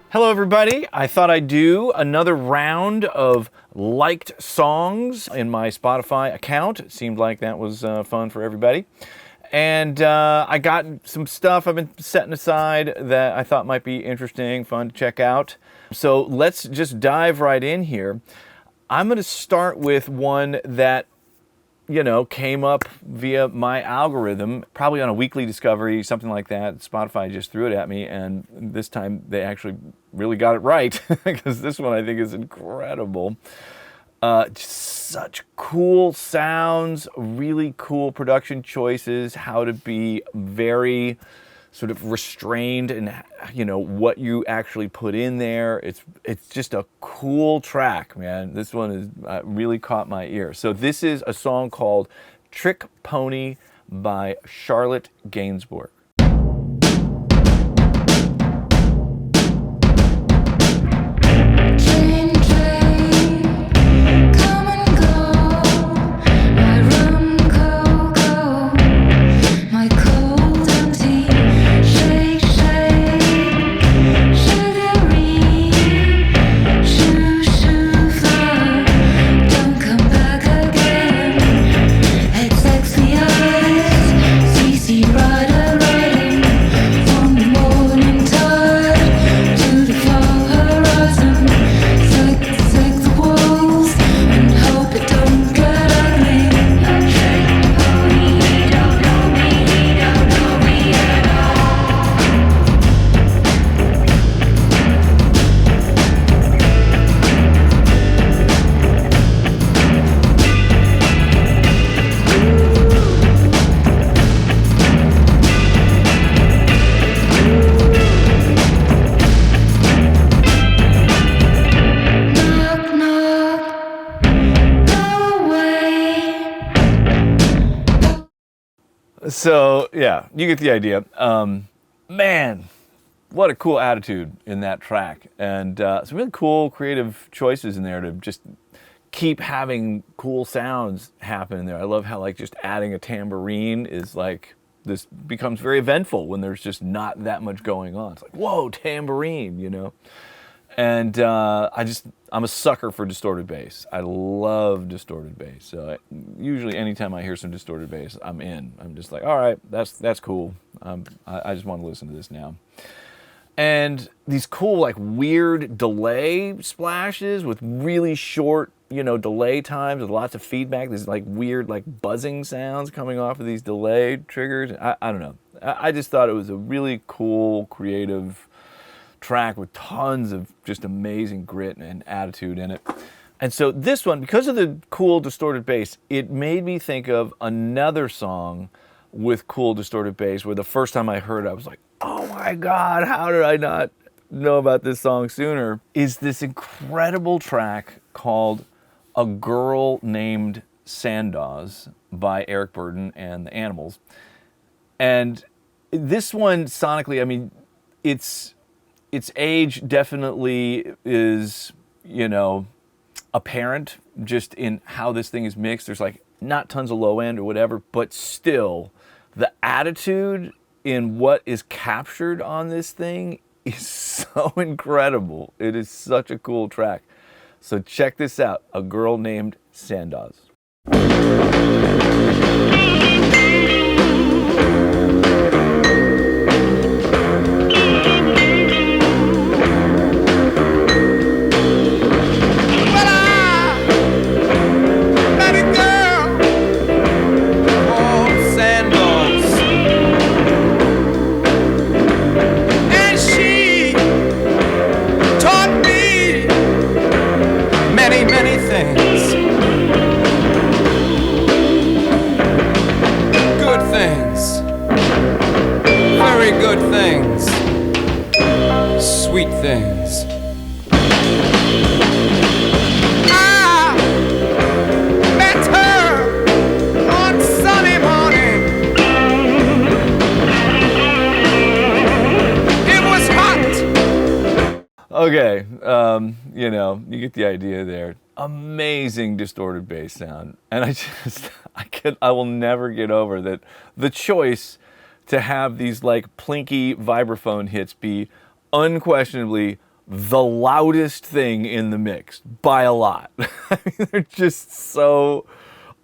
Hello, everybody. I thought I'd do another round of liked songs in my Spotify account. It seemed like that was fun for everybody. And I got some stuff I've been setting aside that I thought might be interesting, fun to check out. So let's just dive right in here. I'm going to start with one that came up via my algorithm, probably on a weekly discovery, something like that. Spotify just threw it at me, and this time they actually really got it right, because this one I think is incredible. Just such cool sounds, really cool production choices, how to be very sort of restrained in what you actually put in there. It's just a cool track, man. This one is really caught my ear. So this is a song called Trick Pony by Serge Gainsbourg. So, yeah, you get the idea. Man, what a cool attitude in that track. And some really cool creative choices in there to just keep having cool sounds happen in there. I love how, just adding a tambourine is this becomes very eventful when there's just not that much going on. It's like, whoa, tambourine, And I'm a sucker for distorted bass. I love distorted bass. So usually anytime I hear some distorted bass, I'm in. I'm just like, all right, that's cool. I just want to listen to this now. And these cool, weird delay splashes with really short, delay times with lots of feedback. There's weird, buzzing sounds coming off of these delay triggers. I don't know. I just thought it was a really cool, creative track with tons of just amazing grit and attitude in it. And so this one, because of the cool distorted bass, it made me think of another song with cool distorted bass where the first time I heard it, I was like, oh my God, how did I not know about this song sooner? Is this incredible track called A Girl Named Sandoz by Eric Burdon and the Animals. And this one sonically, its age definitely is, apparent just in how this thing is mixed. There's not tons of low end or whatever, but still the attitude in what is captured on this thing is so incredible. It is such a cool track. So check this out, A Girl Named Sandoz. Good things, sweet things. I met her on Sunday morning. It was hot. Okay, you get the idea there. Amazing distorted bass sound, and I will never get over that. The choice to have these plinky vibraphone hits be unquestionably the loudest thing in the mix by a lot. I mean, they're just so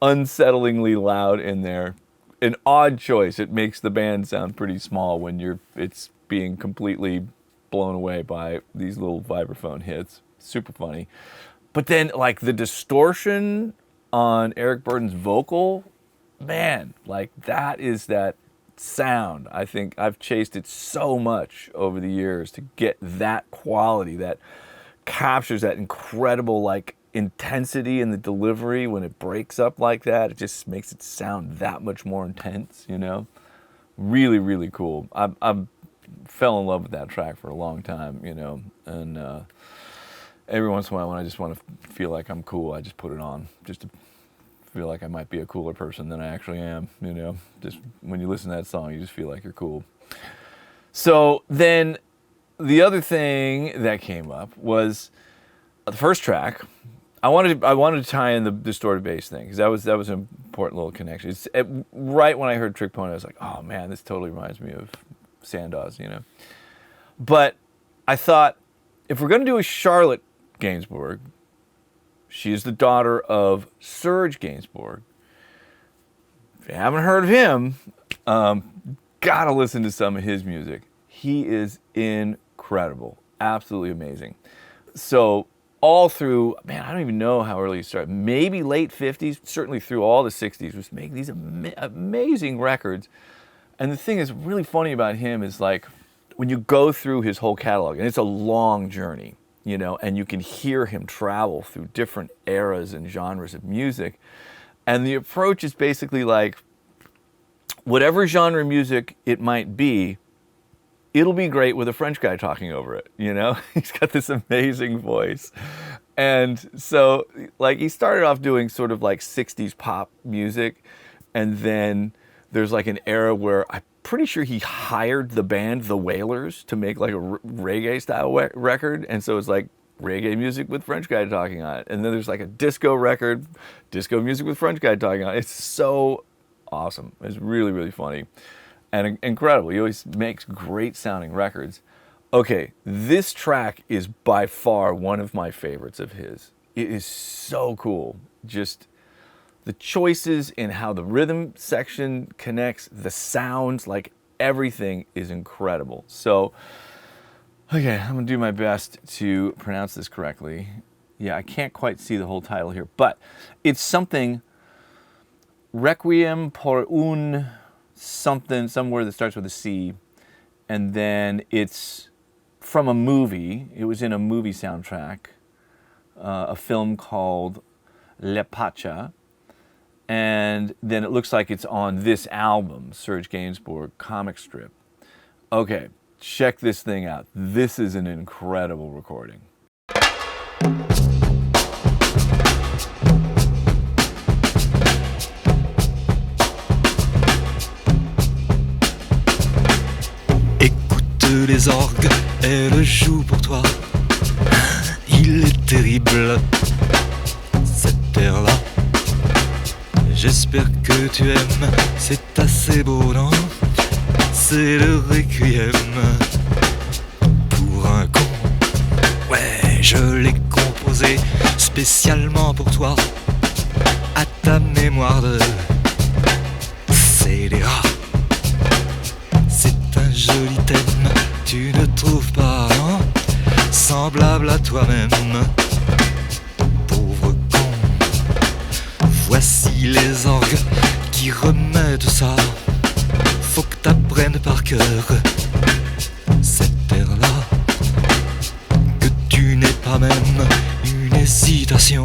unsettlingly loud in there. An odd choice. It makes the band sound pretty small when it's being completely blown away by these little vibraphone hits. Super funny. But then like the distortion on Eric Burdon's vocal, man, like that is that sound. I think I've chased it so much over the years to get that quality that captures that incredible like intensity in the delivery. When it breaks up like that, it just makes it sound that much more intense, you know? Really, really cool. I fell in love with that track for a long time, you know, and every once in a while when I just want to feel like I'm cool, I just put it on just to feel like I might be a cooler person than I actually am, you know. Just when you listen to that song, you just feel like you're cool. So then the other thing that came up was the first track. I wanted to tie in the distorted bass thing because that was an important little connection. Right when I heard Trick Pony, I was like, oh man, this totally reminds me of Sandoz, you know. But I thought, if we're going to do a Charlotte Gainsbourg, she is the daughter of Serge Gainsbourg. If you haven't heard of him, gotta listen to some of his music. He is incredible, absolutely amazing. So all through, man, I don't even know how early he started. Maybe late 50s, certainly through all the 60s, was making these amazing records. And the thing that's really funny about him is like, when you go through his whole catalog, and it's a long journey, you know, and you can hear him travel through different eras and genres of music. And the approach is basically like, whatever genre music it might be, it'll be great with a French guy talking over it, you know? He's got this amazing voice. And so, like, he started off doing sort of like 60s pop music, and then there's like an era where I'm pretty sure he hired the band The Wailers to make like a reggae style record, and so it's like reggae music with French guy talking on it. And then there's like a disco record, disco music with French guy talking on it. It's so awesome. It's really, really funny and incredible. He always makes great sounding records. Okay, this track is by far one of my favorites of his. It is so cool. Just the choices in how the rhythm section connects, the sounds, like everything is incredible. So, okay, I'm gonna do my best to pronounce this correctly. Yeah, I can't quite see the whole title here, but it's something, Requiem por un something, somewhere that starts with a C, and then it's from a movie. It was in a movie soundtrack, a film called Le Pacha. And then it looks like it's on this album, Serge Gainsbourg comic strip. Okay, check this thing out. This is an incredible recording. Écoute les orgues, elles jouent pour toi. Il est terrible, cet air-là. J'espère que tu aimes, c'est assez beau, non? C'est le requiem pour un con. Ouais, je l'ai composé spécialement pour toi, à ta mémoire de scélérat. C'est un joli thème, tu ne trouves pas, non? Semblable à toi-même. Voici les orgues qui remettent ça. Faut que t'apprennes par cœur cet air-là. Que tu n'aies pas même une hésitation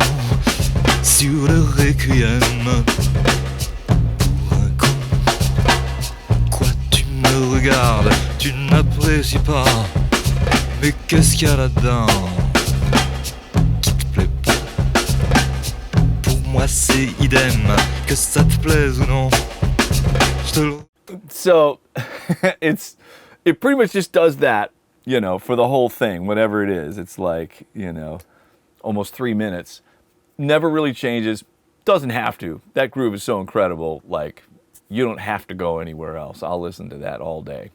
sur le requiem pour un con. Quoi, tu me regardes, tu n'apprécies pas. Mais qu'est-ce qu'il y a là-dedans qui te plaît pas? Moi c'est idem, que ça te plaise ou non. So it pretty much just does that, you know, for the whole thing, whatever it is. It's like, you know, almost 3 minutes. Never really changes. Doesn't have to. That groove is so incredible. Like, you don't have to go anywhere else. I'll listen to that all day.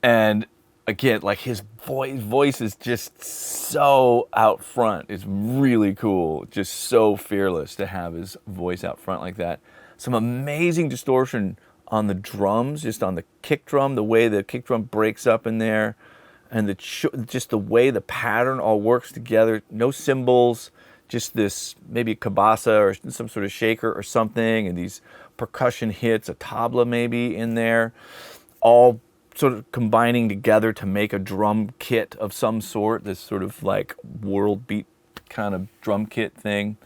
And again, like his voice is just so out front. It's really cool. Just so fearless to have his voice out front like that. Some amazing distortion on the drums, just on the kick drum, the way the kick drum breaks up in there, and just the way the pattern all works together. No cymbals, just this maybe a cabasa or some sort of shaker or something, and these percussion hits, a tabla maybe in there, all sort of combining together to make a drum kit of some sort, this sort of like world beat kind of drum kit thing.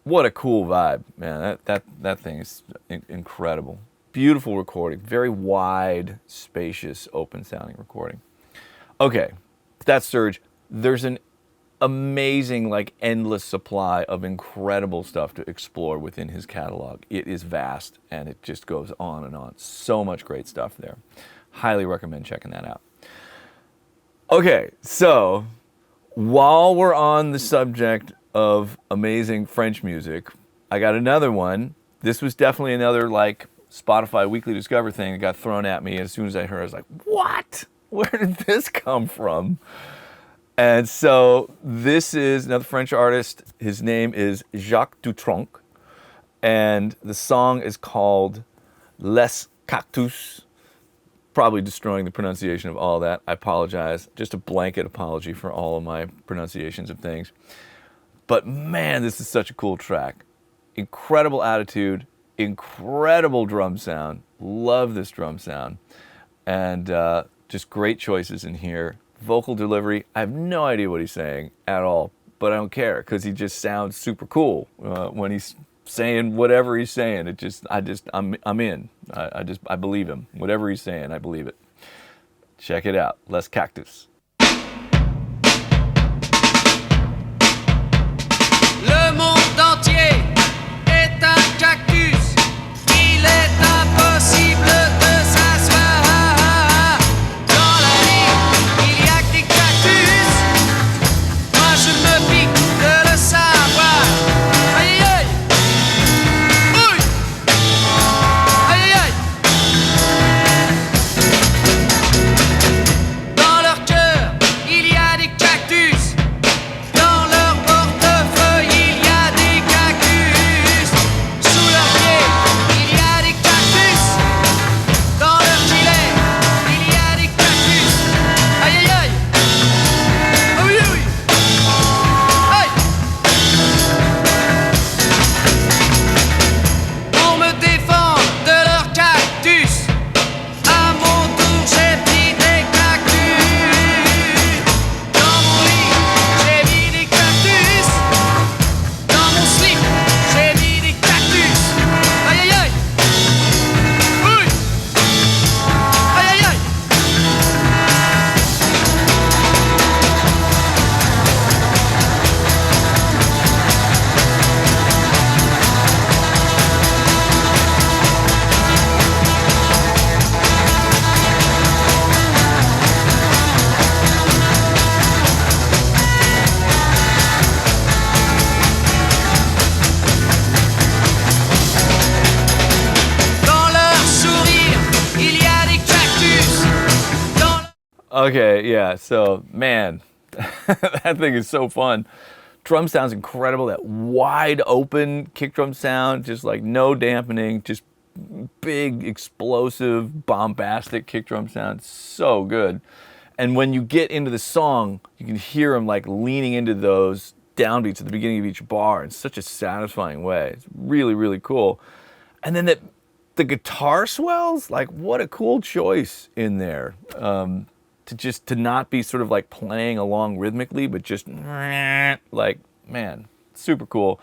What a cool vibe, man. That thing is incredible. Beautiful recording, very wide, spacious, open sounding recording. Okay, that's Serge. There's an amazing, like endless supply of incredible stuff to explore within his catalog. It is vast and it just goes on and on. So much great stuff there. Highly recommend checking that out. Okay, so while we're on the subject of amazing French music, I got another one. This was definitely another like Spotify Weekly Discover thing that got thrown at me. As soon as I heard it, I was like, what? Where did this come from? And so this is another French artist. His name is Jacques Dutronc, and the song is called Les Cactus. Probably destroying the pronunciation of all that. I apologize. Just a blanket apology for all of my pronunciations of things. But man, this is such a cool track. Incredible attitude, incredible drum sound. Love this drum sound. And just great choices in here. Vocal delivery, I have no idea what he's saying at all, but I don't care because he just sounds super cool when he's saying whatever he's saying. I'm in. I believe him. Whatever he's saying, I believe it. Check it out. Les Cactus. Le monde entier est un cactus. Il est impossible de s'asseoir. Dans la vie, il y a que des cactus. Moi je me pique de le savoir. Aïe aïe. Ouille. Aïe aïe. Dans leur cœur, il y a des cactus. Dans leur portefeuille, il y a des cactus. Sous leurs pieds, il y a des cactus. Dans leur gilet, il y a des cactus. Aïe aïe aïe. Oui oui. Aïe. Pour me défendre de leurs cactus, à mon tour j'ai pris des cactus. Dans mon lit, j'ai mis des cactus. Dans mon slip, j'ai mis des cactus. Aïe aïe aïe. Oui. Aïe aïe aïe. Dans leur sourire, il y a des cactus. Dans Okay, yeah, so man, that thing is so fun. Drum sound's incredible, that wide open kick drum sound, just like no dampening, just big, explosive, bombastic kick drum sound. So good. And when you get into the song, you can hear him like leaning into those downbeats at the beginning of each bar in such a satisfying way. It's really, really cool. And then the guitar swells, like what a cool choice in there. To not be sort of like playing along rhythmically, but just like, man, super cool.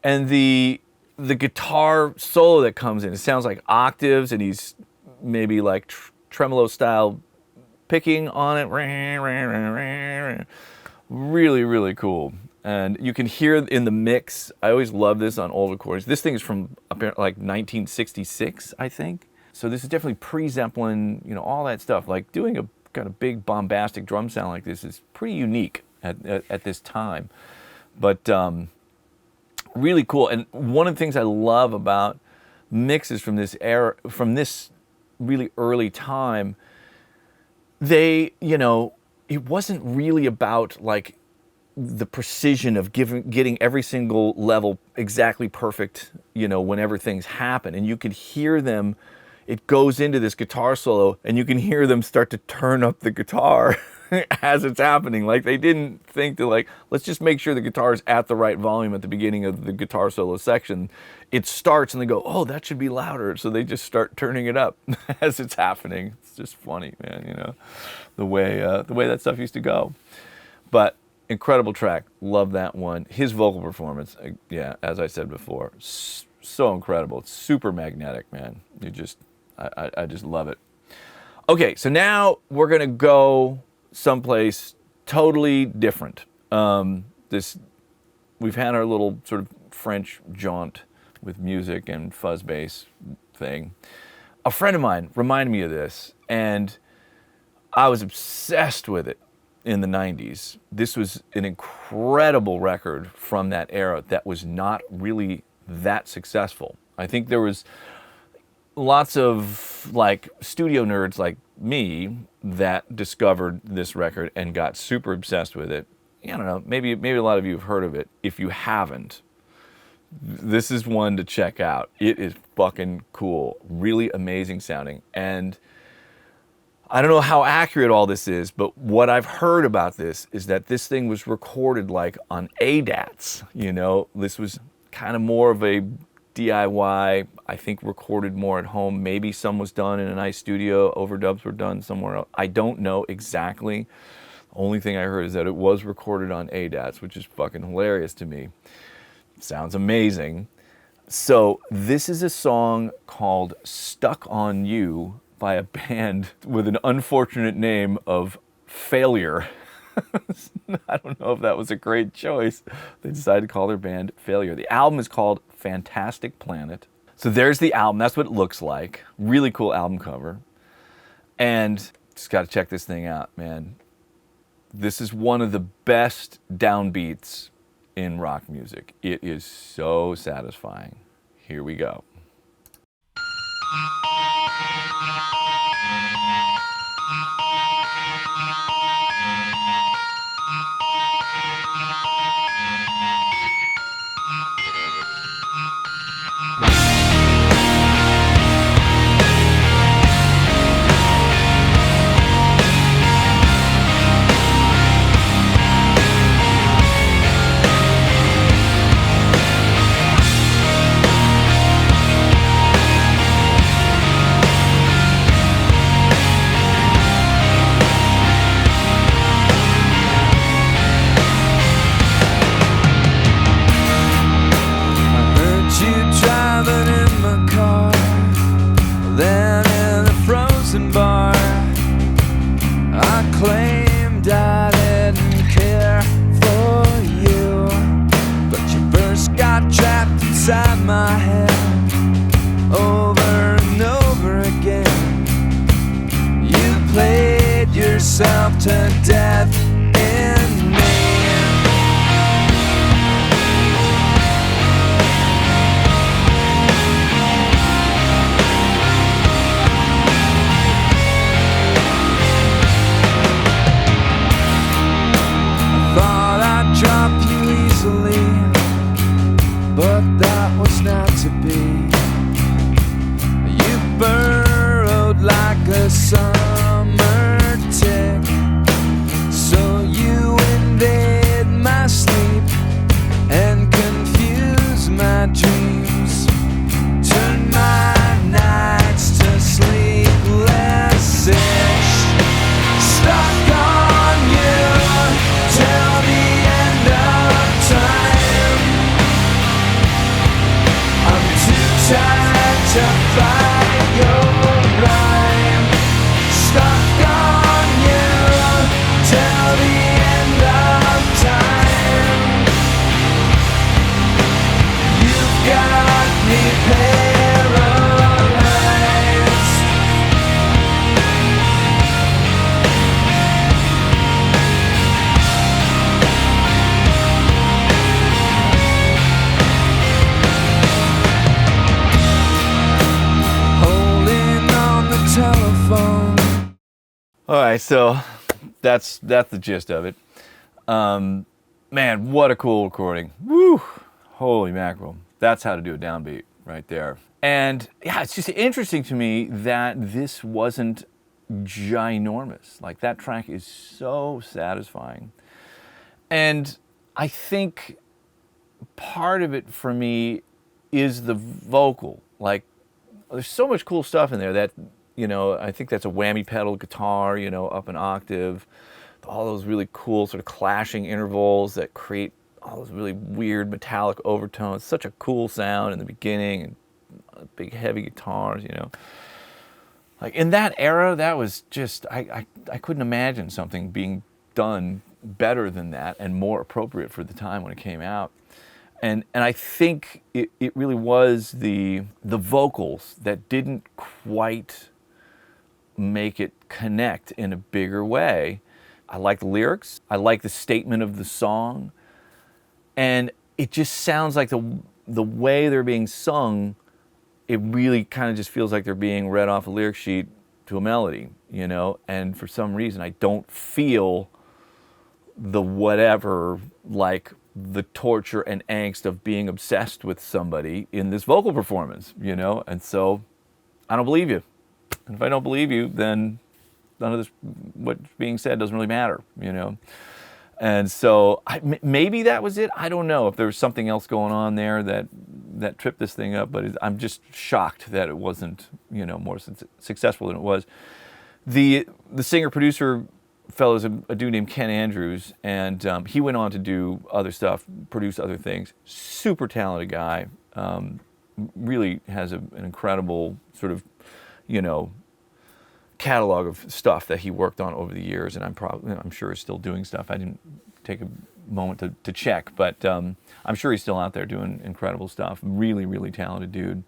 And the guitar solo that comes in, it sounds like octaves, and he's maybe like tremolo style picking on it. Really, really cool. And you can hear in the mix, I always love this on old recordings. This thing is from like 1966, I think. So this is definitely pre-Zeppelin, all that stuff. Like doing a kind of big bombastic drum sound like this is pretty unique at this time. But really cool. And one of the things I love about mixes from this era, from this really early time, it wasn't really about like the precision of getting every single level exactly perfect, whenever things happen. And you could hear them, it goes into this guitar solo, and you can hear them start to turn up the guitar as it's happening. Like they didn't think to like, let's just make sure the guitar is at the right volume at the beginning of the guitar solo section. It starts and they go, oh, that should be louder. So they just start turning it up as it's happening. It's just funny, man, the way that stuff used to go. But incredible track. Love that one. His vocal performance, as I said before, so incredible. It's super magnetic, man. I just love it. Okay, so now we're gonna go someplace totally different. We've had our little sort of French jaunt with music and fuzz bass thing. A friend of mine reminded me of this, and I was obsessed with it in the 90s. This was an incredible record from that era that was not really that successful. I think there was lots of like studio nerds like me that discovered this record and got super obsessed with it. I don't know, maybe a lot of you have heard of it. If you haven't, this is one to check out. It is fucking cool, really amazing sounding. And I don't know how accurate all this is, but what I've heard about this is that this thing was recorded like on ADATs. This was kind of more of a DIY, I think recorded more at home. Maybe some was done in a nice studio, overdubs were done somewhere else. I don't know exactly. The only thing I heard is that it was recorded on ADATs, which is fucking hilarious to me. Sounds amazing. So this is a song called Stuck on You by a band with an unfortunate name of Failure. I don't know if that was a great choice. They decided to call their band Failure. The album is called Fantastic Planet. So there's the album. That's what it looks like. Really cool album cover. And just got to check this thing out, man. This is one of the best downbeats in rock music. It is so satisfying. Here we go. To death in me. I thought I'd drop you easily, but that was not to be. You burrowed like a summer tick. So you invade my sleep and confuse my dreams. Turn my nights to sleepless-ish. Stuck on you till the end of time. All right, so that's the gist of it. Man, what a cool recording. Woo! Holy mackerel. That's how to do a downbeat right there. And yeah, it's just interesting to me that this wasn't ginormous. Like, that track is so satisfying. And I think part of it for me is the vocal. Like, there's so much cool stuff in there that, I think that's a whammy pedal guitar, up an octave. All those really cool sort of clashing intervals that create all those really weird metallic overtones. Such a cool sound in the beginning, and big heavy guitars, Like, in that era, that was just, I couldn't imagine something being done better than that and more appropriate for the time when it came out. And I think it really was the vocals that didn't quite make it connect in a bigger way. I like the lyrics. I like the statement of the song. And it just sounds like the way they're being sung, it really kind of just feels like they're being read off a lyric sheet to a melody, And for some reason, I don't feel the whatever, like the torture and angst of being obsessed with somebody in this vocal performance, And so I don't believe you. And if I don't believe you, then none of this, what's being said, doesn't really matter, And so maybe that was it. I don't know if there was something else going on there that tripped this thing up, but I'm just shocked that it wasn't, more successful than it was. The singer-producer fellow is a dude named Ken Andrews, and he went on to do other stuff, produce other things. Super talented guy. Really has an incredible sort of, catalog of stuff that he worked on over the years, and I'm sure he's still doing stuff. I didn't take a moment to check, but I'm sure he's still out there doing incredible stuff. Really, really talented dude.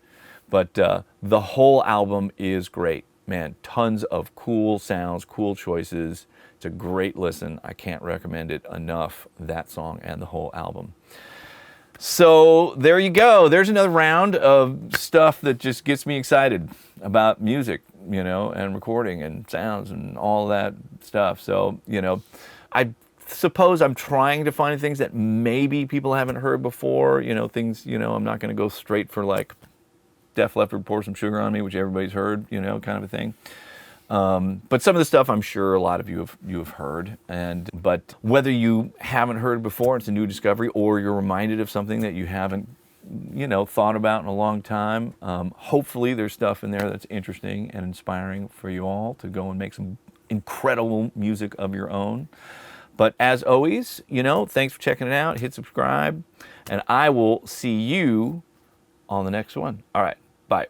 But the whole album is great, man. Tons of cool sounds, cool choices. It's a great listen. I can't recommend it enough, that song and the whole album. So there you go. There's another round of stuff that just gets me excited about music, and recording and sounds and all that stuff. So, I suppose I'm trying to find things that maybe people haven't heard before, things, I'm not going to go straight for like Def Leppard, Pour Some Sugar on Me, which everybody's heard, kind of a thing. But some of the stuff I'm sure a lot of you have heard, but whether you haven't heard before, it's a new discovery, or you're reminded of something that you haven't thought about in a long time. Hopefully there's stuff in there that's interesting and inspiring for you all to go and make some incredible music of your own. But as always, thanks for checking it out. Hit subscribe, and I will see you on the next one. All right, bye.